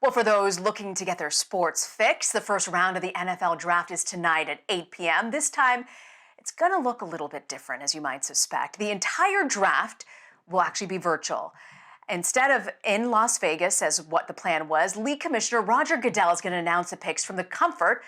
Well, for those looking to get their sports fix, the first round of the NFL draft is tonight at 8 p.m. This time, it's going to look a little bit different, as you might suspect. The entire draft will actually be virtual. Instead of in Las Vegas, as what the plan was, League Commissioner Roger Goodell is going to announce the picks from the comfort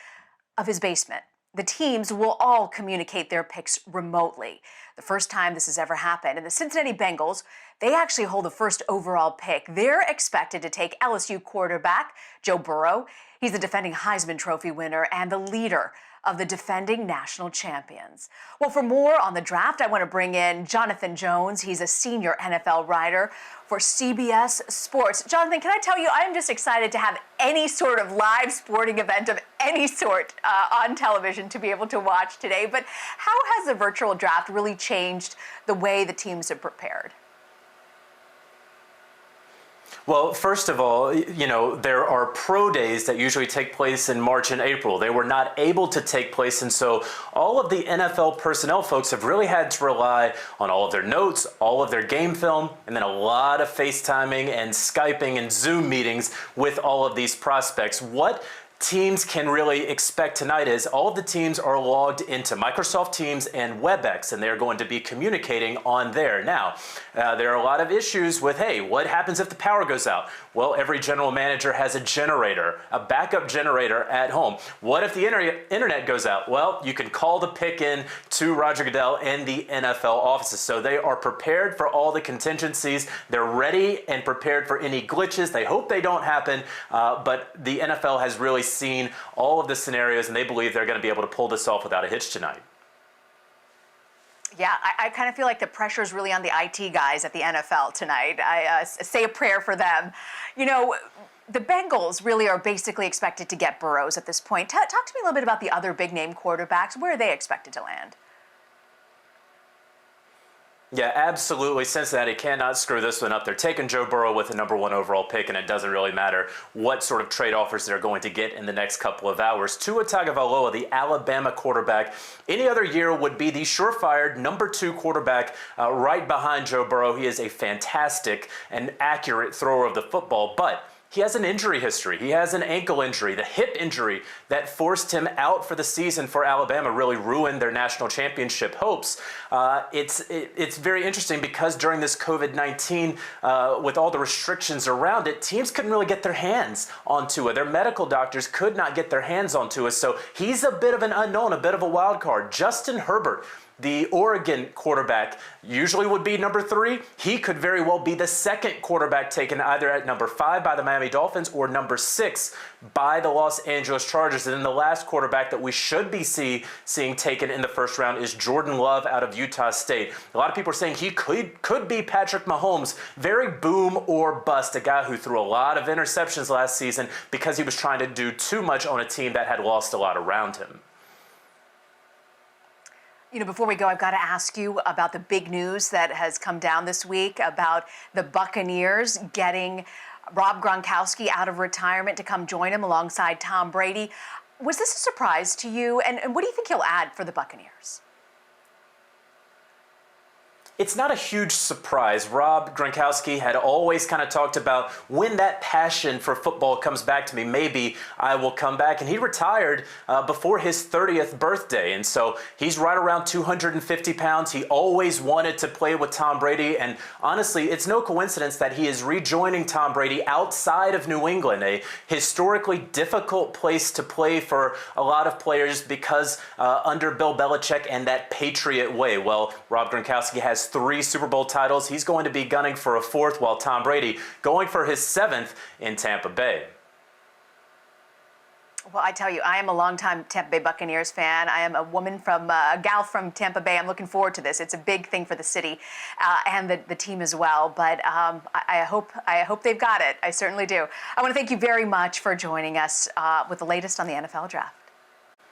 of his basement. The teams will all communicate their picks remotely. The first time this has ever happened. And the Cincinnati Bengals, they actually hold the first overall pick. They're expected to take LSU quarterback Joe Burrow. He's the defending Heisman Trophy winner and the leader of the defending national champions. Well, for more on the draft, I want to bring in Jonathan Jones. He's a senior NFL writer for CBS Sports. Jonathan, can I tell you, I'm just excited to have any sort of live sporting event of any sort on television to be able to watch today. But how has the virtual draft really changed the way the teams have prepared? Well, first of all, there are pro days that usually take place in March and April. They were not able to take place, and so all of the NFL personnel folks have really had to rely on all of their notes, all of their game film, and then a lot of FaceTiming and Skyping and Zoom meetings with all of these prospects. What teams can really expect tonight is all of the teams are logged into Microsoft Teams and WebEx, and they're going to be communicating on there. Now, there are a lot of issues with, hey, what happens if the power goes out? Well, every general manager has a generator, a backup generator at home. What if the internet goes out? Well, you can call the pick in to Roger Goodell and the NFL offices. So they are prepared for all the contingencies. They're ready and prepared for any glitches. They hope they don't happen, but the NFL has really seen all of the scenarios, and they believe they're going to be able to pull this off without a hitch tonight. Yeah, I kind of feel like the pressure is really on the IT guys at the NFL tonight. I say a prayer for them. You know, the Bengals really are basically expected to get Burrows at this point. Talk to me a little bit about the other big-name quarterbacks. Where are they expected to land? Yeah, absolutely. Cincinnati cannot screw this one up. They're taking Joe Burrow with the #1 overall pick, and it doesn't really matter what sort of trade offers they're going to get in the next couple of hours. Tua Tagovailoa, the Alabama quarterback, any other year would be the surefire #2 quarterback right behind Joe Burrow. He is a fantastic and accurate thrower of the football, but he has an injury history. He has an ankle injury. The hip injury that forced him out for the season for Alabama really ruined their national championship hopes. It's very interesting because during this COVID-19, with all the restrictions around it, teams couldn't really get their hands on Tua. Their medical doctors could not get their hands on Tua. So he's a bit of an unknown, a bit of a wild card. Justin Herbert, the Oregon quarterback, usually would be #3. He could very well be the second quarterback taken either at #5 by the Miami Dolphins or #6 by the Los Angeles Chargers. And then the last quarterback that we should be seeing taken in the first round is Jordan Love out of Utah State. A lot of people are saying he could be Patrick Mahomes. Very boom or bust, a guy who threw a lot of interceptions last season because he was trying to do too much on a team that had lost a lot around him. You know, before we go, I've got to ask you about the big news that has come down this week about the Buccaneers getting Rob Gronkowski out of retirement to come join him alongside Tom Brady. Was this a surprise to you? And what do you think he'll add for the Buccaneers? It's not a huge surprise. Rob Gronkowski had always kind of talked about when that passion for football comes back to me, maybe I will come back. And he retired before his 30th birthday. And so he's right around 250 pounds. He always wanted to play with Tom Brady. And honestly, it's no coincidence that he is rejoining Tom Brady outside of New England, a historically difficult place to play for a lot of players because under Bill Belichick and that Patriot way. Well, Rob Gronkowski has 3 Super Bowl titles. He's going to be gunning for a 4th, while Tom Brady going for his 7th in Tampa Bay. Well, I tell you, I am a longtime Tampa Bay Buccaneers fan. I am a gal from Tampa Bay. I'm looking forward to this. It's a big thing for the city and the team as well. But I hope they've got it. I certainly do. I want to thank you very much for joining us with the latest on the NFL draft.